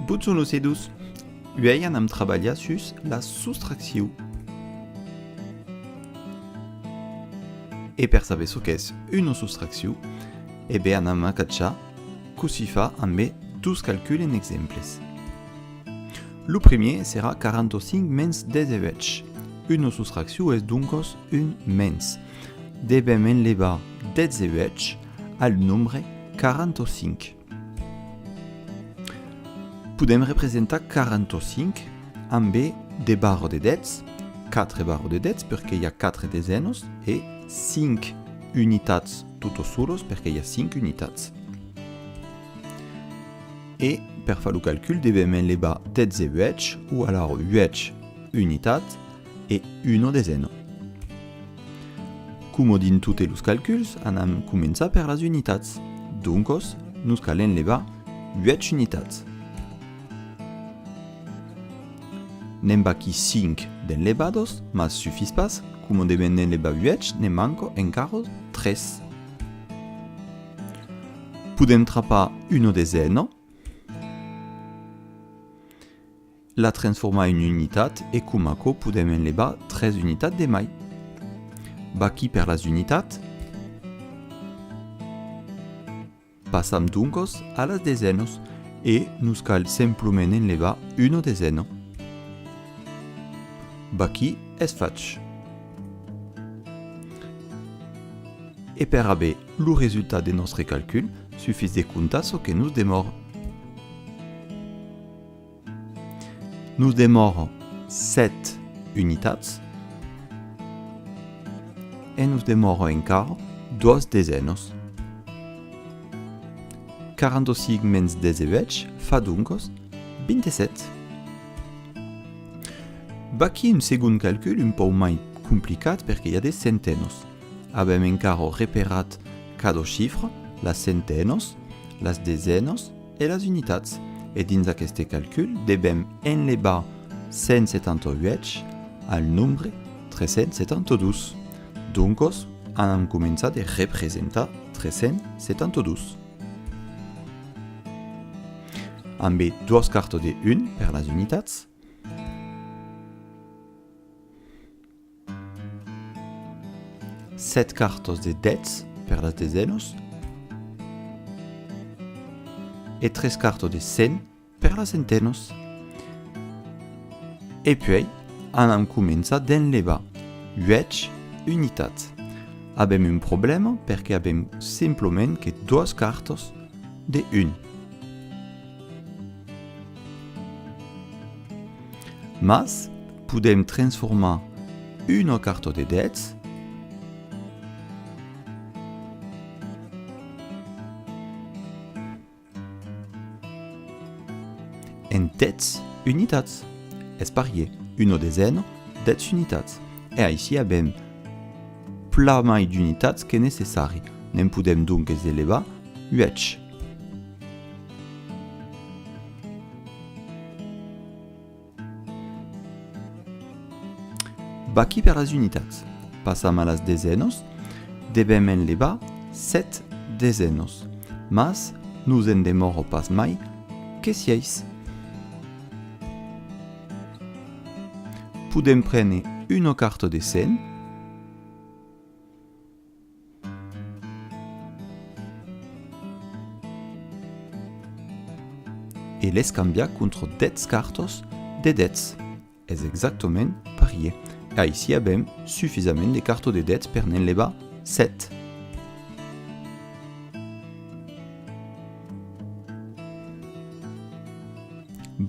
Buongiorno sedus. Uei anam trabalhar sus la soustracció. E per saber ce qu'és una soustracció, anam a catxar così fa amb dos calculs en exemples. Le premier serà 45 menys 18. Una soustracció és doncs un menys. Devem enlevar 18 al nombre 45. Podem representar 45 amb de barres de dets, 4 barres de dets perquè hi ha 4 desenes i 5 unitats totes soles perquè hi ha 5 unitats. I per fer el calcul devem enlevar 18 o alors 8 unitats i una desena. Com din tots els calculs, anem a començar per les unitats. Donc, nos cal enlevar 8 unitats. N'hem aquí 5 d'enlevados, mas suffis pas. Com devem enlevar 8, ne manco encara 3. Podem trapar una desena, la transformar en unitat i com això podem enlevar 3 unitats de mai. Aquí per les unitats, passam doncs a les desenes i nos cal simplement enlevar una desena. Aquí es faig. I per haver el resultat del nostre calcul, suffis de comptar ce que nos demora. Nos demora 7 unitats i nos demora encara 2 desenes. 45 menys 18 fa doncs 27. Aquí un segon calcul un poc més complicat perquè hi ha des centenes. Abem encara reparat cada xifra, les centenes, les desenes i les unitats. I dins aquest calcul devem enlevar 178 al nombre 372. Donc, anem a començar a representar 372. Amb 2 cartes de 1 per les unitats, set cartes de 10 per les desenes i 3 cartes de 100 per les centenes. I puis, anem a començar a enlevar 8 unitats. Abem un problema perquè abem simplement que 2 cartes de 1. Mas podem transformar una carta de 10 en 10 unitats. És parier, una desena, 10 unitats. I així abem pla mai d'unitats que necessari. Nem podem doncs elevar 8. Aquí per les unitats. Passam a les desenes, devem enlevar 7 desenes. Mas nos en demora pas mai que 6. Podem prendre una carta de 100 i les canviar contra 10 cartes de 10. És exactament parier. I així abem suffisament de cartes de 10 per n'enlevar 7.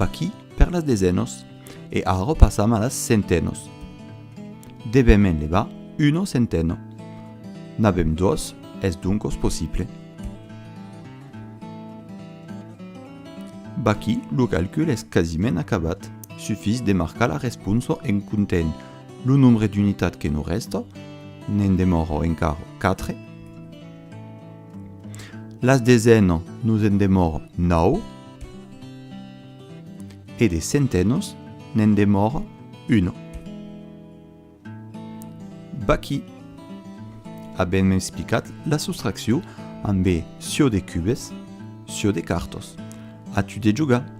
Aquí per les desenes. I ara passam a les centenes. Devem enlevar una centena. N'abem 2, és doncs possible. Aquí, el calcul és quasiment acabat. Suffis de marcar la resposta en comptant el nombre d'unitats que nos resta, n'en demora encara 4. Les desenes nos en demora 9. I de centenes n'en demora 1. Aquí abem explicat la soustracció amb sió de cubes, sió de cartes. A tu de jugar!